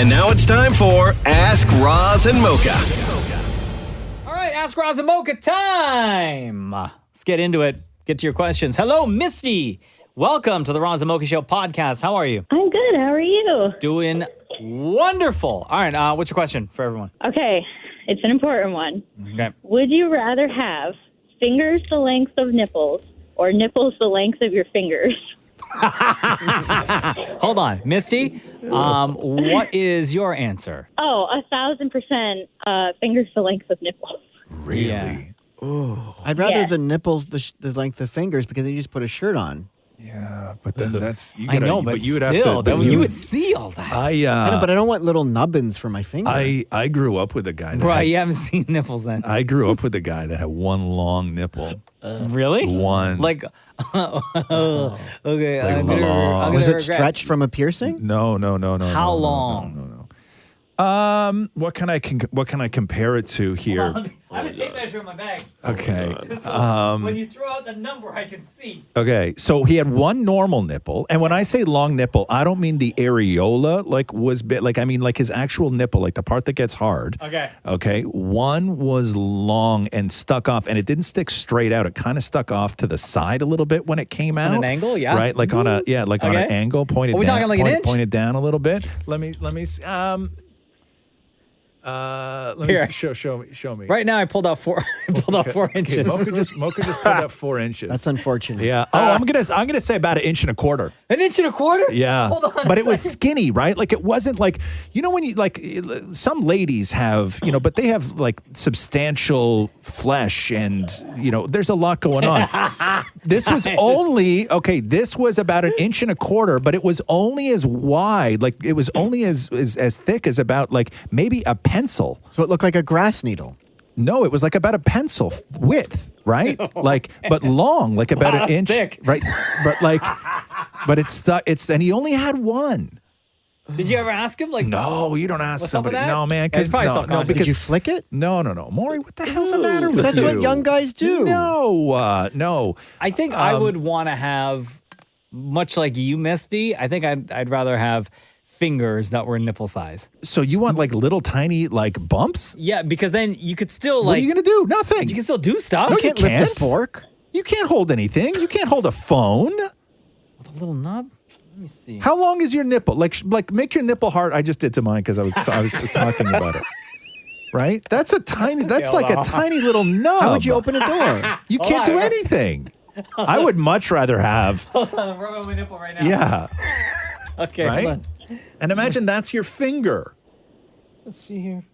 And now it's time for Ask Roz and Mocha. All right, Ask Roz and Mocha time. Let's get into it. Get to your questions. Hello, Misty. Welcome to the Roz and Mocha Show podcast. How are you? I'm good. How are you? Doing wonderful. All right, what's your question for everyone? Okay, it's an important one. Okay. Would you rather have fingers the length of nipples or nipples the length of your fingers? Hold on, Misty. What is your answer? Oh, 1,000% fingers the length of nipples. Really? Yeah. I'd rather Yeah. the nipples the length of fingers because then you just put a shirt on. Yeah, but then that's you I know, but you would still, have to. you would see all that. I know, but I don't want little nubbins for my finger. I grew up with a guy that Right, you haven't seen nipples then. I grew up with a guy that had one long nipple. Really? One. Like, okay, I'm long. gonna Was it regret. stretched from a piercing? No. How no, long? No. What can I compare it to here? I have a tape measure in my bag. Okay. When you throw out the number, I can see. Okay, so he had one normal nipple, and when I say long nipple, I don't mean the areola was bit I mean like his actual nipple, like the part that gets hard. Okay. Okay, one was long and stuck off, and it didn't stick straight out. It kind of stuck off to the side a little bit when it came out. an angle, yeah. Right, like on an Okay. angle, pointed. Are we down, talking like an inch? Pointed down a little bit. Let me see. Let me Here. show me. Right now, I pulled out 4 inches. Okay, Mocha just pulled out 4 inches. That's unfortunate. Yeah. Oh, I'm gonna say about 1.25 inches. An inch and a quarter? Yeah. Hold on. But it was skinny, right? Like it wasn't like when you some ladies have but they have like substantial flesh and there's a lot going on. This was this was about 1.25 inches, but it was only as wide, like it was only as thick as about like maybe a pencil. So it looked like a grass needle. No, it was like about a pencil width, right? But long, like about Wow, an inch, thick. right? But it's stuck. And he only had one. Did you ever ask him? Like, No, you don't ask What's up with somebody. that? No, man, It's because probably subconscious. Did you flick it? no, Maury, what the hell's the matter with That's you? what young guys do. No. I think I would want to have, much like you, Misty, I think I'd rather have fingers that were nipple size. So you want like little tiny like bumps? Yeah, because then you could still What are you gonna do? Nothing. you can still do stuff. No, You can't lift can't. a fork. You can't hold anything. You can't hold a phone. With a little knob. Let me see. How long is your nipple? Like make your nipple hard. I just did to mine because I was talking about it. Right? That's a tiny. That's hold like a on. tiny little nub. How would you open a door? You can't do anything. I would much rather have. Hold on, I'm rubbing my nipple right now. Yeah. Okay, Right? hold on. And imagine that's your finger. Let's see here.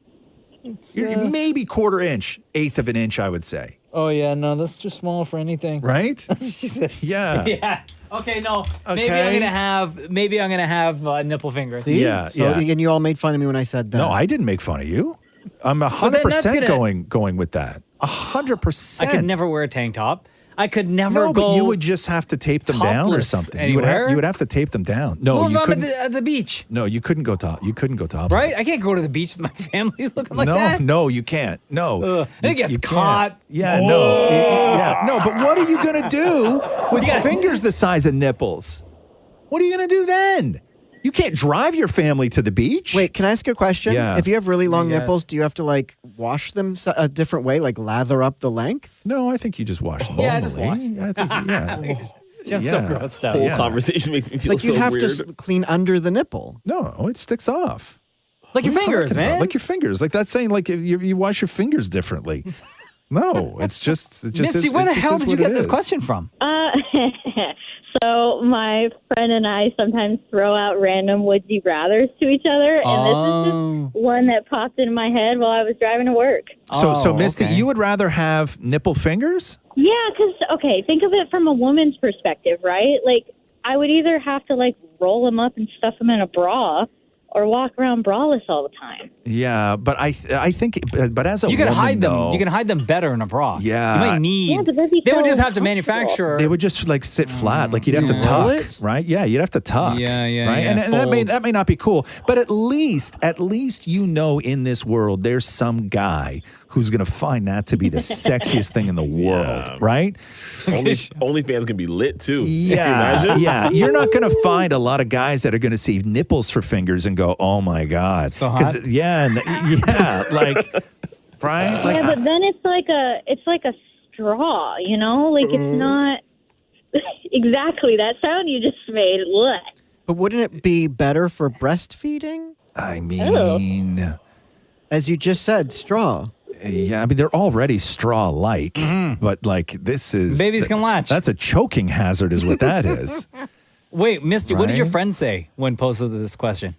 You're maybe 1/4 inch, 1/8 of an inch, I would say. Oh, yeah, no, that's too small for anything. Right? She said, Yeah. yeah. Okay, no. Maybe Okay. I'm gonna have nipple fingers. See? Yeah, So, yeah. and you all made fun of me when I said that. No, I didn't make fun of you. I'm then 100% that's gonna- going with that. 100%. I could never wear a tank top. I could never No, go. but you would just have to tape them down or topless something. anywhere? You would have to tape them down. No, What you if I'm couldn't. at the beach, No, you couldn't go top. You couldn't go topless. right? I can't go to the beach with my family looking like that. No, you can't. No. And it gets You can't. caught. Yeah, no. Yeah, no, but what are you going to do with You gotta- fingers the size of nipples? What are you going to do then? You can't drive your family to the beach. Wait, can I ask a question? Yeah. If you have really long Yes. nipples, do you have to like wash them a different way, like lather up the length? No, I think you just wash them Yeah, normally. just wash. I think, yeah. I'm so Yeah. grossed out. Whole Yeah. conversation makes me feel Like so you'd have weird. to clean under the nipple. No, it sticks off. Like your What are you fingers, talking about? man. Like your fingers. Like that's saying like you wash your fingers differently. No, it's just Misty, is, where it the just hell is did you what get it this is. question from? So my friend and I sometimes throw out random would you rathers to each other, and this is just one that popped into my head while I was driving to work. So Oh, Misty, okay. you would rather have nipple fingers? Yeah, because, okay, think of it from a woman's perspective, right? Like, I would either have to, like, roll them up and stuff them in a bra or walk around braless all the time. Yeah, but I think, but as a You can woman, hide them. though, You can hide them better in a bra. Yeah. You might need. Yeah, but that'd be they would so just have to uncomfortable. manufacture. They would just like sit flat, like you'd have to roll tuck, it? right? Yeah, you'd have to tuck. Yeah, yeah, right? yeah, And fold. that may not be cool, but at least you know in this world there's some guy who's going to find that to be the sexiest thing in the world, right? OnlyFans can be lit too. Yeah, Imagine? yeah. You're not going to find a lot of guys that are going to see nipples for fingers and go, "Oh my god!" So hot. Yeah, like, right? Like, Yeah, but then it's like a straw, you know? Like it's not exactly that sound you just made. What? But wouldn't it be better for breastfeeding? I mean, As you just said, straw. yeah. I mean, they're already straw-like, but like this is Babies can latch. That's a choking hazard, is what that is. Wait, Misty, what did your Right? friend say when posed with this question?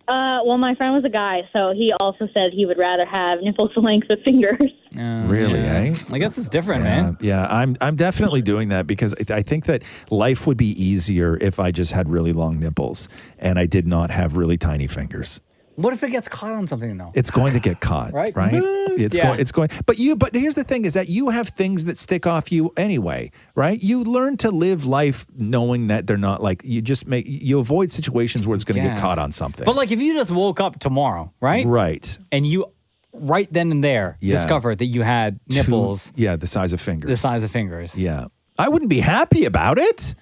Well, my friend was a guy, so he also said he would rather have nipples the length of fingers. Really, eh? I guess it's different, man. Yeah, I'm definitely doing that because I think that life would be easier if I just had really long nipples and I did not have really tiny fingers. What if it gets caught on something, though? It's going to get caught, Right? right? Yeah. It's going. But here's the thing: is that you have things that stick off you anyway, right? You learn to live life knowing that they're not like you avoid situations where it's going to get Guess. caught on something. But like if you just woke up tomorrow, right? right, And you right then and there Yeah. discovered that you had nipples the size of fingers. the size of fingers. Yeah. I wouldn't be happy about it.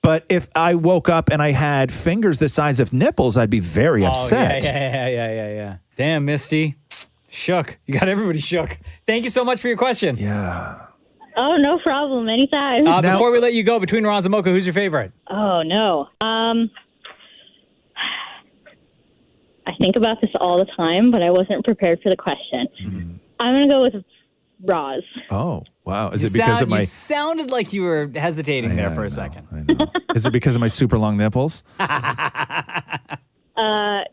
But if I woke up and I had fingers the size of nipples, I'd be very upset. Yeah. Damn, Misty. Shook. You got everybody shook. Thank you so much for your question. Yeah. Oh, no problem. Anytime. Now- Before we let you go, between Roz and Mocha, who's your favorite? Oh, no. I think about this all the time, but I wasn't prepared for the question. I'm going to go with Roz. Oh, wow. Is it because of my... You sounded like you were hesitating there Yeah, for I a know, second. I know. Is it because of my super long nipples?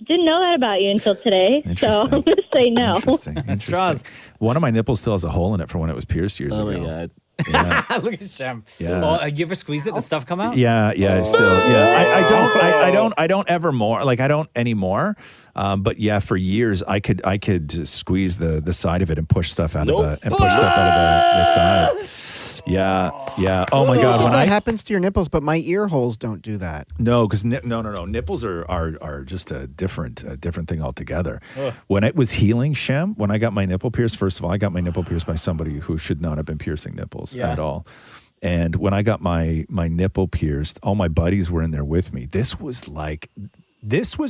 Didn't know that about you until today, so Interesting. I'm going to say no. Interesting. straws. One of my nipples still has a hole in it from when it was pierced years Oh ago. my god. Yeah. Look at Shem. Yeah. Oh, you ever squeeze it? Does stuff come out? Yeah, still, yeah. I don't ever more. Like I don't anymore. But yeah, for years I could squeeze the side of it and push stuff out of the side. Yeah. Oh my God. When That happens to your nipples, but my ear holes don't do that. No, because no. Nipples are just a different thing altogether. When it was healing, Shem, when I got my nipple pierced, first of all, I got my nipple pierced by somebody who should not have been piercing nipples at all. And when I got my nipple pierced, all my buddies were in there with me. This was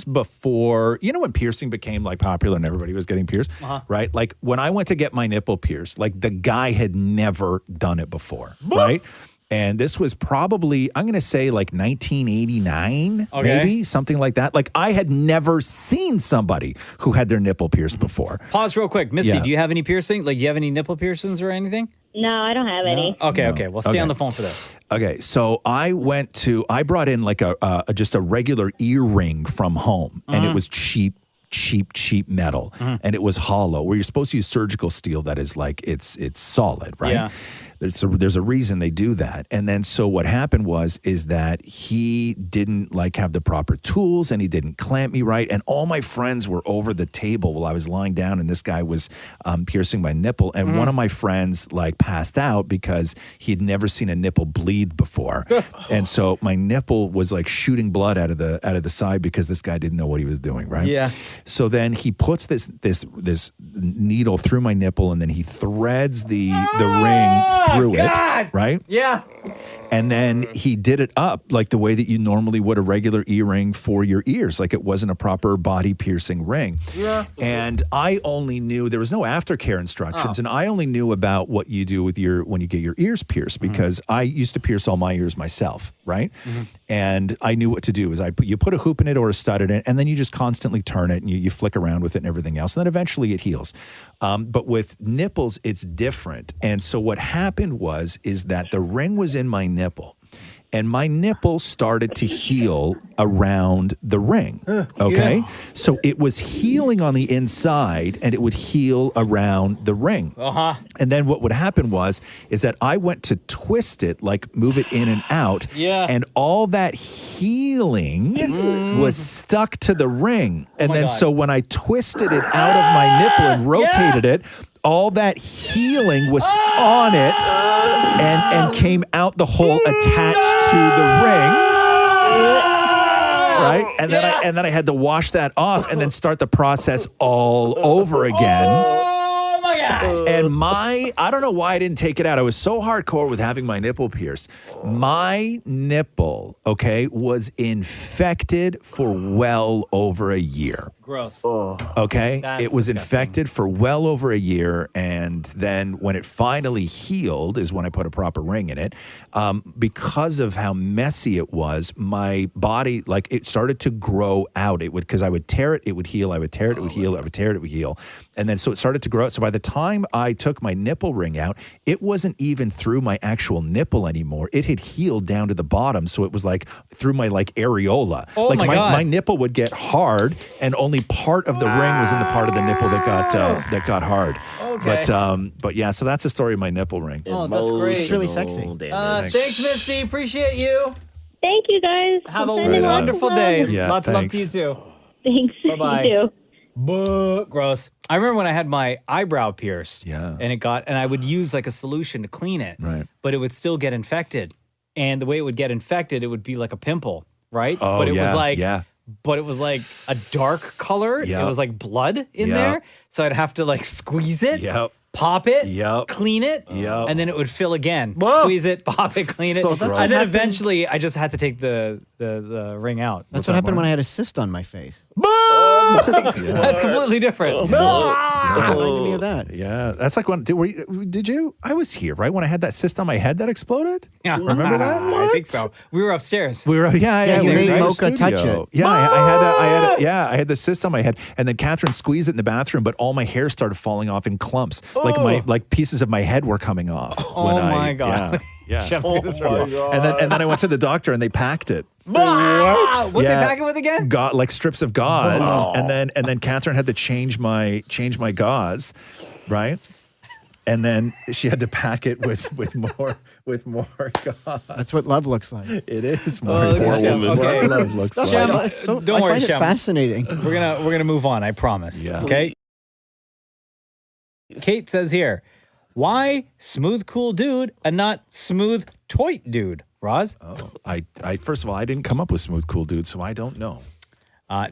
before, when piercing became like popular and everybody was getting pierced, right? Like when I went to get my nipple pierced, like the guy had never done it before, right? And this was probably, I'm going to say like 1989, maybe something like that. Like I had never seen somebody who had their nipple pierced before. Pause real quick. Misty, Yeah. do you have any piercing? Like, do you have any nipple piercings or anything? No, I don't have any. Okay. Well, stay on the phone for this. Okay, so I brought in like just a regular earring from home, and it was cheap metal, and it was hollow. Where you're supposed to use surgical steel that is like it's solid, right? Yeah. There's a reason they do that. And then so what happened is that he didn't like have the proper tools, and he didn't clamp me right. And all my friends were over the table while I was lying down, and this guy was piercing my nipple. And one of my friends like passed out because he'd never seen a nipple bleed before, and so my nipple was like shooting blood out of the side because this guy didn't know what he was doing, right? Yeah. So then he puts this needle through my nipple, and then he threads the ring through it, right? Yeah. And then he did it up like the way that you normally would a regular earring for your ears, like it wasn't a proper body piercing ring. Yeah. And I only knew there was no aftercare instructions, and I only knew about what you do when you get your ears pierced because I used to pierce all my ears myself, right? And I knew what to do is you put a hoop in it or a stud in it, and then you just constantly turn it and you flick around with it and everything else, and then eventually it heals. But with nipples, it's different. And so what happened is that the ring was in my nipple, and my nipple started to heal around the ring. Okay? So it was healing on the inside, and it would heal around the ring. And then what would happen is that I went to twist it, like move it in and out, and all that healing was stuck to the ring. And then so when I twisted it out of my nipple and rotated it, all that healing was on it and came out the hole attached to the ring. Right? And then I had to wash that off and then start the process all over again. Oh my yeah. And I don't know why I didn't take it out. I was so hardcore with having my nipple pierced. My nipple, okay, was infected for well over a year. Gross. Okay. That's it was disgusting. infected for well over a year. And then when it finally healed is when I put a proper ring in it. Because of how messy it was, my body, like it started to grow out. It would, because I would tear it, it would heal. I would tear it, it would heal. I would tear it, it would heal. And then so it started to grow out. So by the time I took my nipple ring out, it wasn't even through my actual nipple anymore. It had healed down to the bottom. So it was like through my like areola. Oh like my God. my nipple would get hard and only part of the ring was in the part of the nipple that got hard. Okay. But yeah, so that's the story of my nipple ring. Oh, that's great. It's really sexy. Damage. Thanks, Misty. Appreciate you. Thank you, guys. Have a I'm sending lots of wonderful love. day. Yeah, Lots of love to thanks. you too. Thanks. Bye-bye. You too. Gross. I remember when I had my eyebrow pierced. Yeah. And I would use like a solution to clean it. Right. But it would still get infected. And the way it would get infected, it would be like a pimple, right? Oh, but it was like yeah. but it was like a dark color. Yep. It was like blood in Yep. there. So I'd have to like squeeze it. Yep. Pop it, Yep. clean it, Yep. and then it would fill again. Whoa. Squeeze it, pop it, clean it. So that's what and then happened- eventually I just had to take the ring out. That's what happened when I had a cyst on my face. That's completely different. It reminded me of that. Yeah, that's like when did you? I was here, right? When I had that cyst on my head that exploded. Yeah. Remember that? I think so. We were upstairs. We were, yeah, you we made were in the Mocha touch studio. it. Yeah, I had the cyst on my head, and then Catherine squeezed it in the bathroom, but all my hair started falling off in clumps, like pieces of my head were coming off. Oh when my God. Yeah. Chef's gonna throw up. And then I went to the doctor, and they packed it. What they Yeah. pack it with again? Like strips of gauze, and then Catherine had to change my gauze, right? And then she had to pack it with more gauze. That's what love looks like. It is more. Oh, look at Shem. woman. Okay. What love looks like. Shem, It's so, don't I worry, find Shem. it fascinating. We're gonna move on. I promise. Yeah. Okay. Kate says here, why smooth cool dude and not smooth toit dude? Roz. I first of all, I didn't come up with smooth cool dude, so I don't know.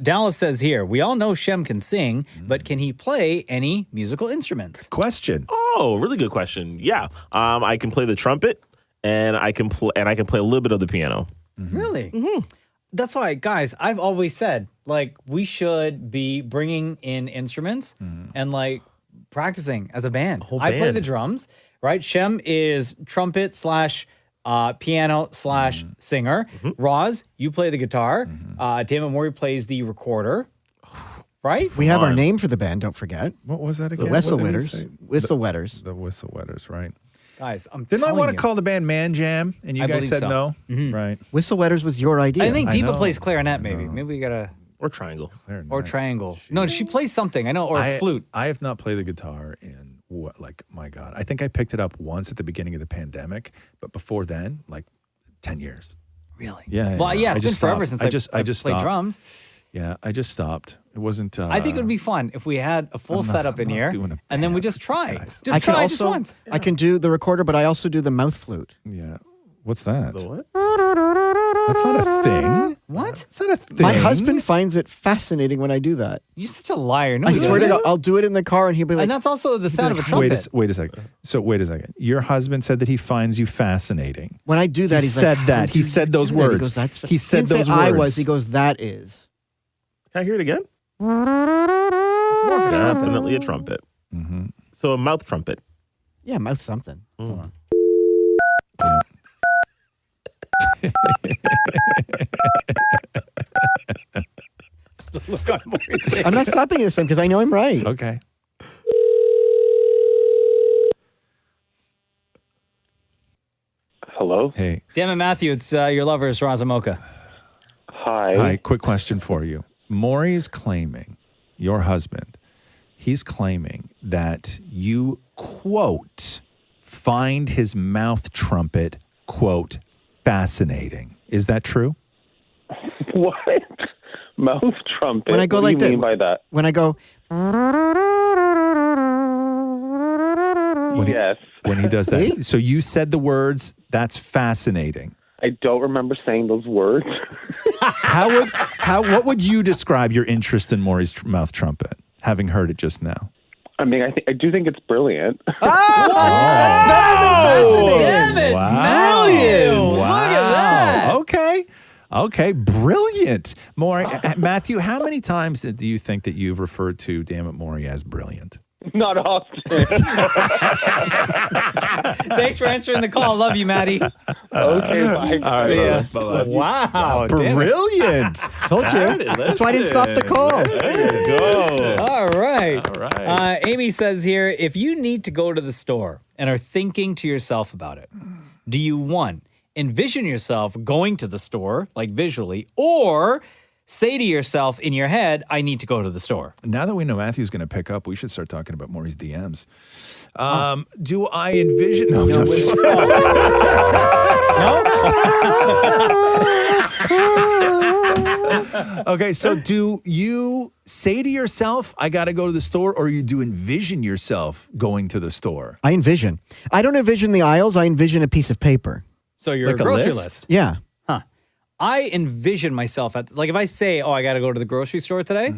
Dallas says here, we all know Shem can sing, but can he play any musical instruments? Question. Oh, really good question. Yeah, I can play the trumpet, and I can play a little bit of the piano. Really? That's why, guys, I've always said, like, we should be bringing in instruments and, like, practicing as a band. I play band. the drums, right? Shem is trumpet / piano / singer. Roz, you play the guitar. Dammit Maury plays the recorder, right? We have our name for the band, don't forget. What was that The again? Whistle What did he Wetters. say? Whistle Wetters. The Whistle Wetters, right? Guys, I'm Didn't I telling want to you. call the band Man Jam, and you I guys believe said so. no? Right. Whistle Wetters was your idea. I think I Deepa know. plays clarinet, maybe. Maybe we gotta, Or triangle. or triangle. No, she plays something. I know, or flute. I have not played the guitar in what? Like, my God, I think I picked it up once at the beginning of the pandemic, but before then, like 10 years. Really? Yeah. Well, yeah, I it's been just forever stopped. since I just played stopped. drums. Yeah, I just stopped. It wasn't. I think it would be fun if we had a full I'm not- setup in I'm not here, doing a and then we band, just try. guys. Just try just once. I can do the recorder, but I also do the mouth flute. Yeah. What's that? The what? That's not a thing. What? It's not a thing. My husband finds it fascinating when I do that. You're such a liar. No, I he swear to doesn't. God, I'll do it in the car, and he'll be like, And that's also the sound of a Wait trumpet. wait a second. So wait a second. Your husband said that he finds you fascinating. when I do that, He he's said like, that. "How He do said you those do that?" He words. goes, "That's He said didn't say those I words. was. He goes, that is. Can I hear it again? It's more of a trumpet. Definitely a trumpet. So a mouth trumpet. Yeah, mouth something. Hold on. Look on Maury's face. I'm not stopping this time because I know I'm right. Okay. Hello. Hey. Damn it, Matthew, it's your lover's Roz Mocha. Hi. Hi. Quick question for you. Maury's claiming, your husband, he's claiming that you, quote, find his mouth trumpet, quote, fascinating. Is that true? What? Mouth trumpet? When I go what like do you that, mean by that? when I go, Yes. When he does that. See? So you said the words, that's fascinating. I don't remember saying those words. What would you describe your interest in Maury's mouth trumpet, having heard it just now? I mean, I do think it's brilliant. That's better than fascinating. 7 million. Look at that. Okay, brilliant. Maury, Matthew, how many times do you think that you've referred to Damn It Maury as brilliant? Not often. Thanks for answering the call. Love you, Maddie. Okay, bye. See ya. Bye-bye. Wow. damn it. Brilliant. Told you. That's why I didn't stop the call. There you go. All right. All right. Amy says here, if you need to go to the store and are thinking to yourself about it, do you, one, envision yourself going to the store, like visually, or say to yourself in your head, I need to go to the store? Now that we know Matthew's going to pick up, we should start talking about Maury's DMs. Do I envision? No, I'm just- Okay, so do you say to yourself, I got to go to the store, or you do envision yourself going to the store? I envision. I don't envision the aisles. I envision a piece of paper. So you're Like a a grocery list? list. Yeah. I envision myself at, like, if I say, oh, I got to go to the grocery store today,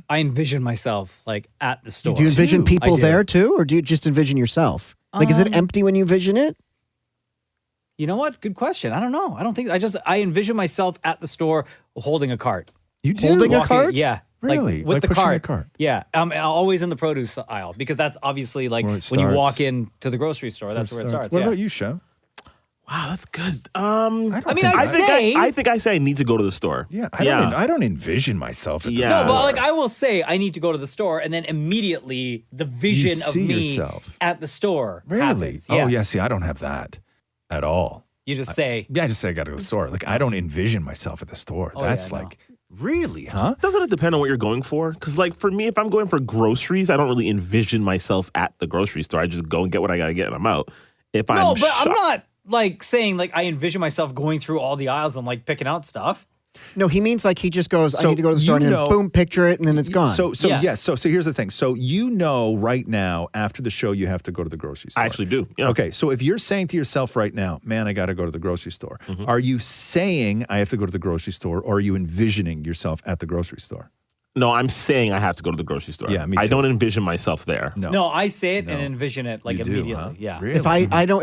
I envision myself, like, at the store. Do you envision people I do. there too, or do you just envision yourself? Like, is it empty when you envision it? You know what? Good question. I don't know. I don't think, I envision myself at the store holding a cart. You do? Holding a Walking- cart? Yeah. Really? Like, with Like the pushing cart. a cart? Yeah. Always in the produce aisle, because that's obviously, like, Where it when you walk starts. in to the grocery store, that's where it starts. What yeah. about you, Sho? Wow, that's good. I mean, I think I say I need to go to the store. Yeah, I don't envision myself at the Yeah. No, store. but like I will say, I need to go to the store, and then immediately the vision of see me yourself. at the store Really? happens. Oh, Yes. yeah, see, I don't have that at all. You just say, Yeah, I just say I got to go to the store. Like, I don't envision myself at the store. Oh, That's yeah, I know. like, really, huh? Doesn't it depend on what you're going for? Because, like, for me, if I'm going for groceries, I don't really envision myself at the grocery store. I just go and get what I got to get, and I'm out. If no, I'm but I'm not like saying like I envision myself going through all the aisles and like picking out stuff. No, he means like he just goes, I So need to go to the store, you and know- then boom, picture it, and then it's gone. So Yes. yes. So here's the thing. So you know right now after the show you have to go to the grocery store. I actually do. Yeah. Okay, so if you're saying to yourself right now, man, I got to go to the grocery store. Are you saying I have to go to the grocery store, or are you envisioning yourself at the grocery store? No, I'm saying I have to go to the grocery store. Yeah, me I too. don't envision myself there. No, I say it and envision it like You do, immediately. huh? Yeah. Really?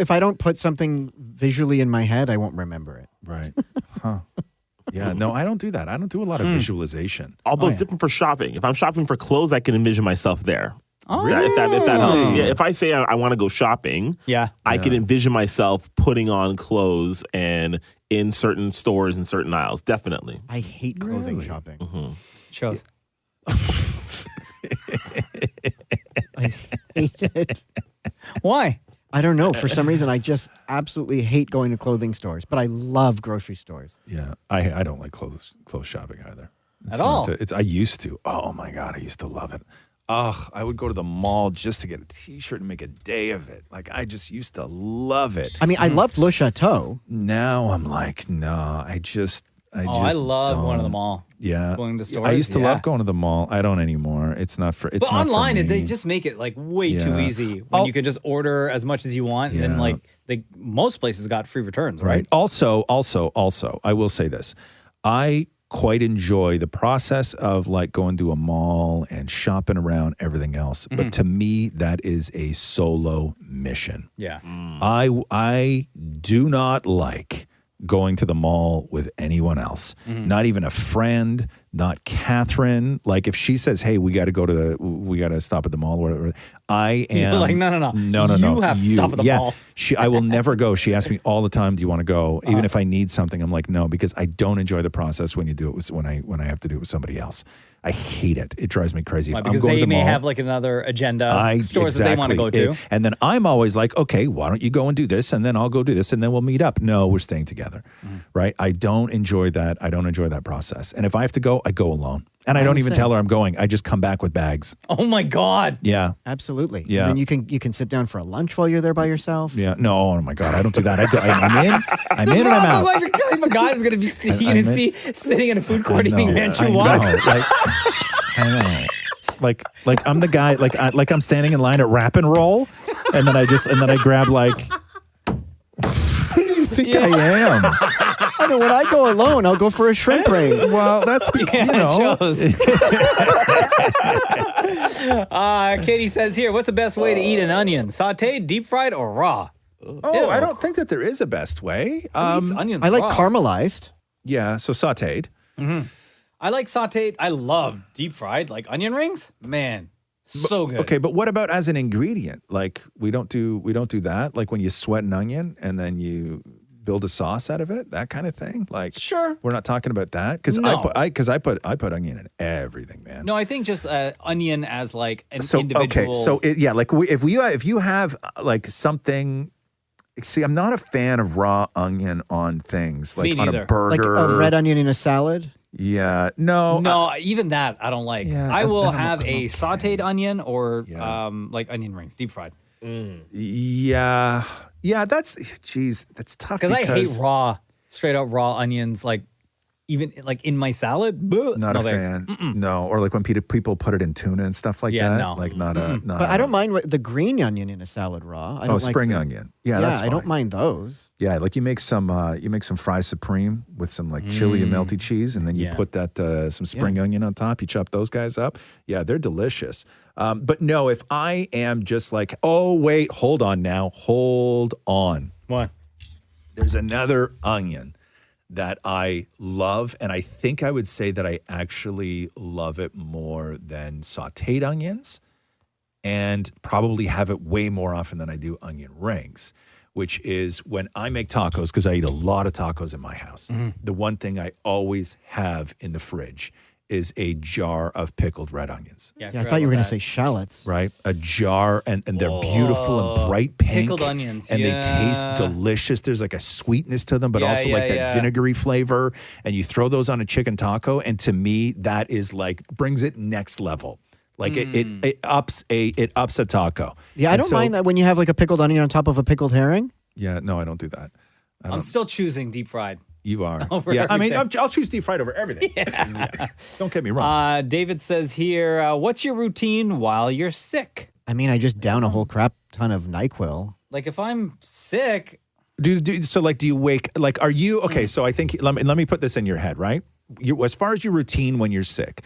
if I don't put something visually in my head, I won't remember it. Right. Huh. Yeah, no, I don't do that. I don't do a lot of visualization. Although it's different for shopping. If I'm shopping for clothes, I can envision myself there. Oh. If that helps. Yeah, if I say I want to go shopping, Yeah. I can envision myself putting on clothes and in certain stores and certain aisles. Definitely. I hate clothing shopping. Shows. I hate it. Why? I don't know. For some reason, I just absolutely hate going to clothing stores, but I love grocery stores. Yeah, I don't like clothes shopping either. At all? I used to. Oh my God, I used to love it. Ugh, I would go to the mall just to get a T-shirt and make a day of it. Like, I just used to love it. I mean, I loved Le Chateau. Now I'm like, no, I I love going to the don't. mall. Yeah, Going to stores, I used to yeah. love going to the mall. I don't anymore. It's not for. It's But not online, for me. they just make it like way too Yeah. easy when you can just order as much as you want, and then Yeah. like most places got free returns, right? Right. Also, I will say this. I quite enjoy the process of like going to a mall and shopping around everything else. But to me, that is a solo mission. Yeah. I do not like going to the mall with anyone else, not even a friend, not Catherine. Like if she says, "Hey, we got to stop at the mall," or whatever, I am You're like, no. no. You have to stop at the mall. I will never go. She asks me all the time, "Do you want to go?" Even if I need something, I'm like, no, because I don't enjoy the process when you do it with when I have to do it with somebody else. I hate it. It drives me crazy. Why? If Because I'm going they to the may mall, have like another agenda, stores that they want to go to. And then I'm always like, okay, why don't you go and do this? And then I'll go do this. And then we'll meet up. No, we're staying together. Right? I don't enjoy that. I don't enjoy that process. And if I have to go, I go alone. And I don't even tell her I'm going. I just come back with bags. Oh my God. Yeah. Absolutely. Yeah. And then you can sit down for a lunch while you're there by yourself. Yeah. No, oh my God. I don't do that. I'm in and I'm out. Like the kind of guy is going to be sitting in a food court eating Manchu Wok. I know. Like I'm the guy. Like I'm standing in line at Wrap and Roll, and then I grab like. Who do you think I am? I mean, when I go alone, I'll go for a shrimp ring. Well, that's Yeah, it shows. Katie says here, what's the best way to eat an onion? Sauteed, deep fried, or raw? Oh, I don't think that there is a best way. Who eats onions I like raw? caramelized. Yeah, so sauteed. I like sauteed. I love deep fried, like onion rings. Man, so good. Okay, but what about as an ingredient? Like we don't do that. Like when you sweat an onion and then you build a sauce out of it, that kind of thing. Like Sure. we're not talking about that because No. I put onion in everything, man. No, I think just onion as like an So individual. okay, so if you have like something. See, I'm not a fan of raw onion on things like Me on neither. a burger. Like a red onion in a salad. Yeah, no, No, even that I don't like. Yeah, I will I'm have okay. a sauteed onion or Yeah. like onion rings, deep fried. yeah. That's tough Because I hate raw, straight up raw onions. Like even like in my salad. Bleh. Not No a thanks. fan. No, or like when people put it in tuna and stuff like Yeah, that. no. Like not a. Not But I don't mind the green onion in a salad raw. I don't like spring the- onion. Yeah, Yeah, that's I don't fine. mind those. Yeah, like you make some fries supreme with some like chili and melty cheese, and then you Yeah. put that some spring onion on top. You chop those guys up. Yeah, they're delicious. But no, if I am just like, oh wait, hold on. What? There's another onion that I love, and I think I would say that I actually love it more than sautéed onions, and probably have it way more often than I do onion rings, which is when I make tacos, because I eat a lot of tacos in my house. The one thing I always have in the fridge is a jar of pickled red onions. Yeah, I thought you were going to say shallots. Right? A jar, and they're beautiful and bright pink. Pickled onions, And yeah. they taste delicious. There's like a sweetness to them, but Yeah, also like yeah, that yeah. vinegary flavor. And you throw those on a chicken taco, and to me, that is like, brings it next level. Like it ups a taco. Yeah, I And don't so- mind that when you have like a pickled onion on top of a pickled herring. Yeah, no, I don't do that. I'm still choosing deep fried. You are. Over Yeah, I mean, everything. I'll choose deep fried over everything. Don't get me wrong. David says here, what's your routine while you're sick? I mean, I just down a whole crap ton of NyQuil. Like if I'm sick, Do you wake, like, are you, okay, so I think, let me put this in your head, right? As far as your routine when you're sick,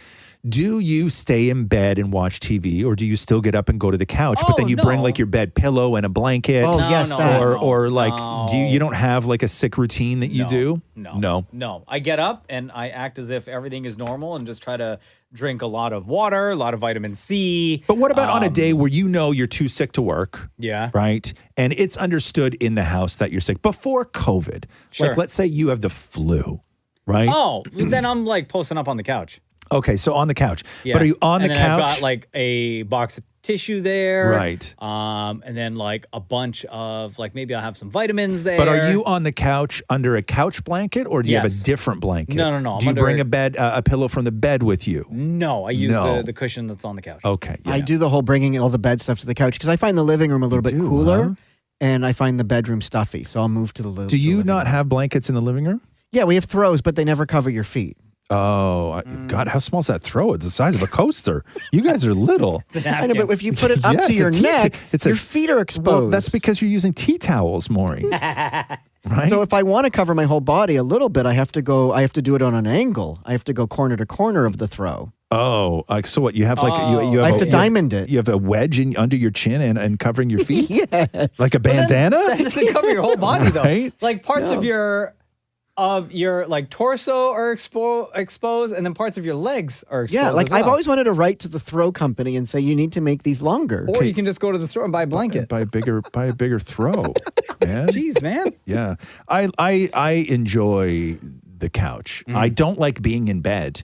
do you stay in bed and watch TV, or do you still get up and go to the couch, but then you bring no. like your bed pillow and a blanket? Oh, yes, that. Or like, do you don't have like a sick routine that you do? No. I get up and I act as if everything is normal and just try to drink a lot of water, a lot of vitamin C. But what about on a day where you know you're too sick to work? Yeah. Right? And it's understood in the house that you're sick. Before COVID, Sure. like let's say you have the flu, right? Oh, then I'm like posting up on the couch. Okay, so on the couch. Yeah. But are you on and the then couch? I've got like a box of tissue there. Right. And then like a bunch of like maybe I'll have some vitamins there. But are you on the couch under a couch blanket, or do you have Yes. a different blanket? No. Do I'm you under bring a pillow from the bed with you? No, I use No. the cushion that's on the couch. Okay. Yeah. I do the whole bringing all the bed stuff to the couch because I find the living room a little bit do, cooler, huh? and I find the bedroom stuffy. So I'll move to the Do you living not room. have blankets in the living room? Yeah, we have throws, but they never cover your feet. Oh, God, how small is that throw? It's the size of a coaster. You guys are little. I know, but if you put it up Yeah, to it's a your tea- neck, it's a- your feet are exposed. Well, that's because you're using tea towels, Maury. Right? So if I want to cover my whole body a little bit, I have to do it on an angle. I have to go corner to corner of the throw. Oh, like so what? You have like you have I have to you diamond it. You have a wedge under your chin and covering your feet? Yes. Like a bandana? That doesn't cover your whole body though. Right? Like parts of your like torso are exposed, and then parts of your legs are exposed. Yeah, like as well. I've always wanted to write to the throw company and say you need to make these longer. Or you can just go to the store and buy a blanket. Buy a bigger throw, man. Jeez, man. Yeah. I enjoy the couch. I don't like being in bed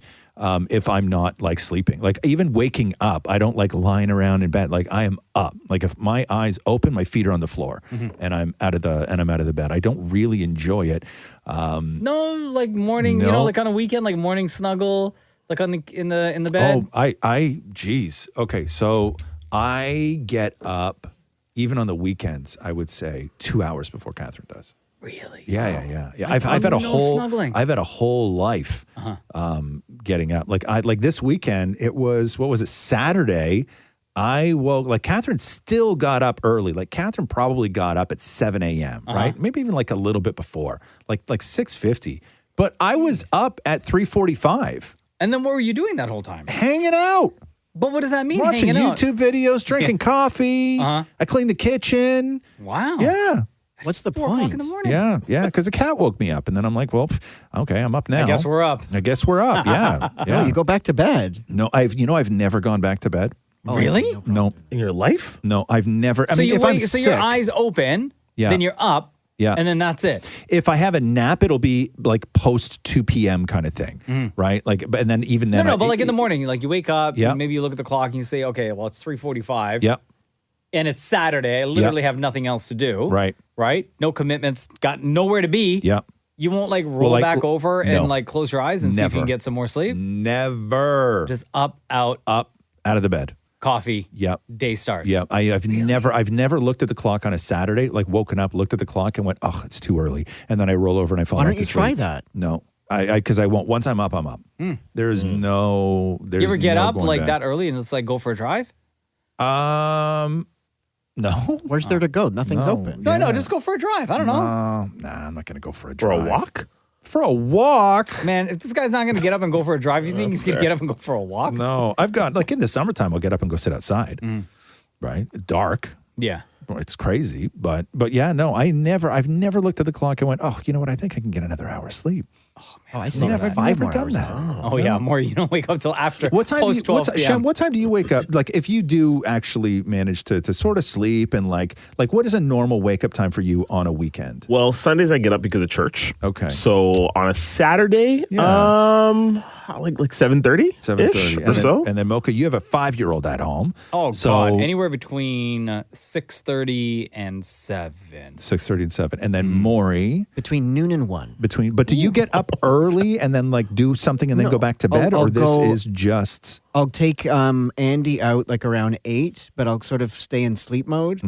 if I'm not like sleeping. Like even waking up, I don't like lying around in bed. Like I am up. Like if my eyes open, my feet are on the floor and I'm out of the bed. I don't really enjoy it. No, like morning, No. like on a weekend, like morning snuggle, like on the in the bed. Oh, geez. Okay. So I get up even on the weekends, I would say 2 hours before Catherine does. Really? Yeah. I've had a no whole snuggling. I've had a whole life getting up. Like this weekend, it was what was it, Saturday? I woke, like Catherine still got up early. Like Catherine probably got up at 7 a.m., right? Maybe even like a little bit before, like 6:50. But I was up at 3:45. And then what were you doing that whole time? Hanging out. But what does that mean? Watching hanging out? YouTube videos, drinking coffee. I cleaned the kitchen. Wow. Yeah. What's the 4 o'clock point? in the morning. Yeah, because the cat woke me up. And then I'm like, well, okay, I'm up now. I guess we're up. Yeah. No, you go back to bed. No, I've never gone back to bed. Really? No. In your life? No, I've never. I mean, you if I'm so sick, your eyes open, Yeah. then you're up, Yeah. and then that's it. if I have a nap, it'll be like post 2 p.m. kind of thing, right? Like, and then even then, No, but like in the morning, like you wake up, Yeah. maybe you look at the clock and you say, okay, well, it's 3:45. Yep. And it's Saturday. I literally have nothing else to do. Right. Right? No commitments, got nowhere to be. Yep. You won't like roll like, back over no. and like close your eyes and see if you Never. can get some more sleep? Never. Just up, out, up out of the bed. coffee, Yep. day starts. Yep. I've never looked at the clock on a Saturday, like woken up, looked at the clock and went, oh, it's too early. And then I roll over and I fall Why back don't you to try sleep. that? No. Because I won't. Once I'm up, I'm up. There's no. There's You ever get no up going like back. that early and it's like go for a drive? No. Where's there to go? Nothing's No. open. No, no, just go for a drive. I don't know. Nah, I'm not going to go for a For drive. a walk? For a walk? Man, if this guy's not going to get up and go for a drive, you think he's going to get up and go for a walk? No. I've got, like in the summertime, I'll get up and go sit outside. Right? Dark. Yeah. It's crazy. But yeah, no, I've never looked at the clock and went, oh, you know what? I think I can get another hour of sleep. Oh, I sleep Never, 5 never more done hours. that. Oh, yeah, more. You don't wake up till after What time post 12 p.m. Shem, what time do you wake up? Like, if you do actually manage to sort of sleep and like what is a normal wake up time for you on a weekend? Well, Sundays I get up because of church. Okay. So on a Saturday, like 7:30? 7:30 or so. And then Mocha, you have a 5-year-old at home. Oh, so God. Anywhere between 6:30 and 7. 6:30 and 7. And then Maury Between noon and 1. but do you get up early and then like do something and then No. go back to bed, I'll or this go- is just I'll take Andy out like around 8, but I'll sort of stay in sleep mode.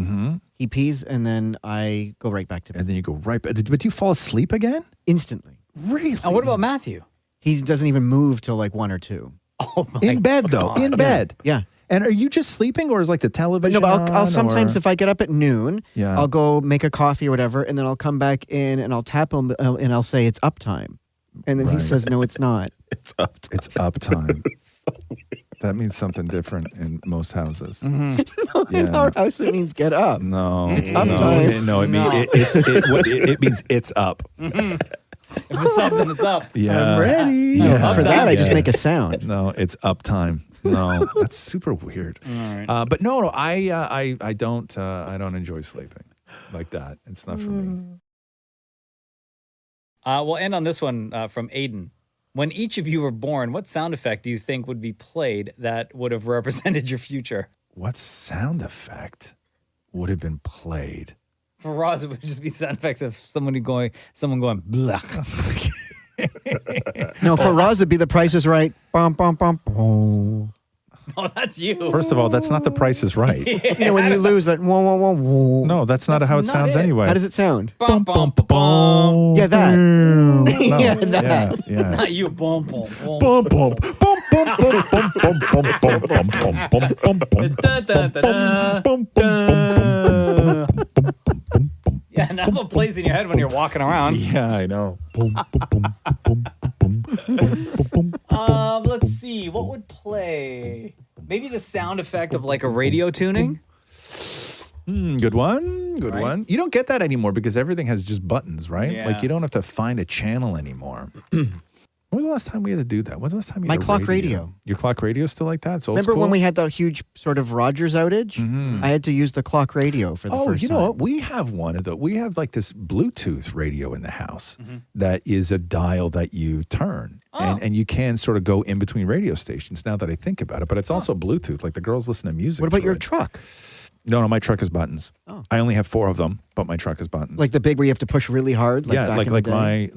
He pees, and then I go right back to bed and then you go right back. But do you fall asleep again? instantly. Really? And what about Matthew? He doesn't even move till like 1 or 2. Oh, my In bed though. In bed. Yeah. And are you just sleeping, or is like the But television? no, but I'll on, sometimes, or- if I get up at noon, Yeah. I'll go make a coffee or whatever, and then I'll come back in and I'll tap him and I'll say it's up time. And then he Right. says, no, it's not. It's up. It's up time. That means something different in most houses. In Yeah. our house, it means get up. No, It's up no, time. No, it means it means it's up. If it's up, then it's up. Yeah, I'm ready. Yeah. For that, I just Yeah. make a sound. No, it's up time. No, that's super weird. But no, I don't enjoy sleeping like that. It's not for me. We'll end on this one from Aiden. When each of you were born, what sound effect do you think would be played that would have represented your future? What sound effect would have been played? For Roz, it would just be sound effects of someone going blech. No, for Roz, it'd be The Price is Right. Bum, bum, bum, bum. Oh, that's you. First of all, that's not The Price is Right. You know, when you lose that, wah, wah, wah, wah. No, that's not how it not sounds it. anyway. How does it sound? Bum, bum, bum. Yeah, that. No, Yeah, that. Yeah. Not you. Bum, bum, bum. Bum, bum, bum, bum, bum, bum, bum, bum, bum, bum, bum, bum, bum, bum, Da, da, da, da. bum, bum, bum. Yeah, now it plays in your head when you're walking around. Yeah, I know. Boom, boom, boom, boom, boom, boom, boom. Let's see. What would play? Maybe the sound effect of like a radio tuning. Good one. Good Right? one. You don't get that anymore because everything has just buttons, right? Yeah. Like you don't have to find a channel anymore. When was the last time we had to do that? When's the last time you My had a clock radio. Your clock radio still like that? It's old Remember school? when we had that huge sort of Rogers outage? I had to use the clock radio for the Oh, first you time. know what? We have one of the. We have like this Bluetooth radio in the house that is a dial that you turn, and you can sort of go in between radio stations. Now that I think about it, but it's also Bluetooth. Like the girls listen to music. What about through your it. truck? No, my truck has buttons. Oh. I only have 4 of them, but my truck has buttons. Like the big where you have to push really hard? Like yeah, back in like the day?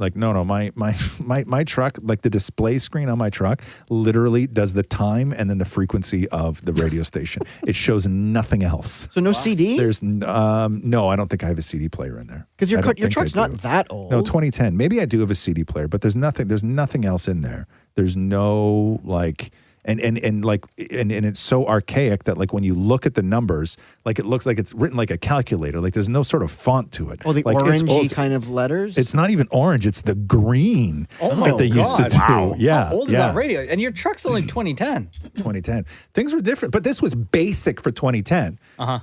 my truck, like the display screen on my truck, literally does the time and then the frequency of the radio station. It shows nothing else. So no CD? There's no, I don't think I have a CD player in there. Because your I don't think I truck's do. not that old. No, 2010. Maybe I do have a CD player, but there's nothing else in there. There's no like And it's so archaic that like when you look at the numbers, like it looks like it's written like a calculator. Like there's no sort of font to it. Oh, the like, orangey kind of letters? It's not even orange. It's the green that they used to do. Wow. Yeah. How old is that radio? And your truck's only 2010. 2010. Things were different, but this was basic for 2010,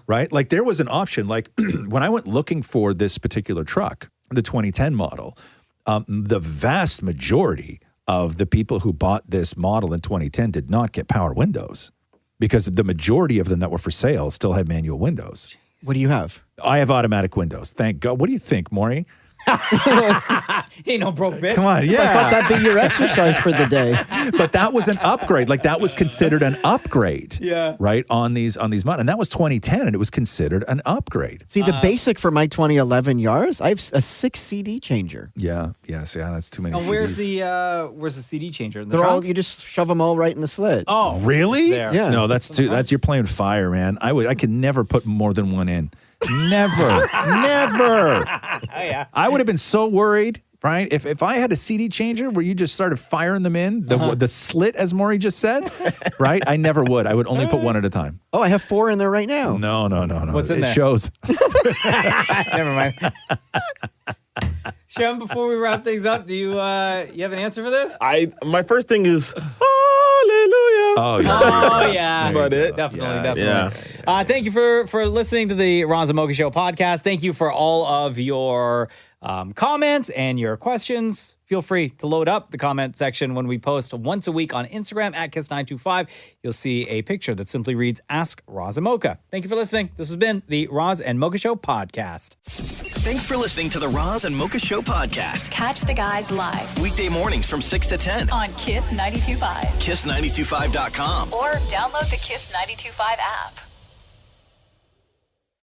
right? Like there was an option. Like when I went looking for this particular truck, the 2010 model, the vast majority of the people who bought this model in 2010 did not get power windows because the majority of them that were for sale still had manual windows. What do you have? I have automatic windows. Thank God. What do you think, Maury? Ain't no broke bitch. Come on, yeah. I thought that'd be your exercise for the day. But that was an upgrade. Like that was considered an upgrade. Yeah. Right on these models. And that was 2010 and it was considered an upgrade. See, the basic for my 2011 Yaris, I have a 6 CD changer. Yeah. Yes. Yeah. That's too many. And CDs. where's the CD changer? In the They're all, trunk? you just shove them all right in the slit. Oh, Really? there. Yeah. No, that's too. That's you're playing fire, man. I could never put more than one in. Never. Never. yeah. I would have been so worried. Right? If I had a CD changer where you just started firing them in, the slit, as Maury just said, right? I never would. I would only put one at a time. Oh, I have 4 in there right now. No. What's in it there? shows. Never mind. Shem, before we wrap things up, do you have an answer for this? My first thing is hallelujah. Oh, Oh yeah, That's about it. Definitely. Yeah. Thank you for listening to the Roz and Mocha Show podcast. Thank you for all of your comments and your questions. Feel free to load up the comment section when we post once a week on Instagram at Kiss925. You'll see a picture that simply reads Ask Roz and Mocha. Thank you for listening. This has been the Roz and Mocha Show podcast. Thanks for listening to the Roz and Mocha Show podcast. Catch the guys live Weekday mornings from 6 to 10. on Kiss 92.5 Kiss925.com. or download the Kiss 92.5 app.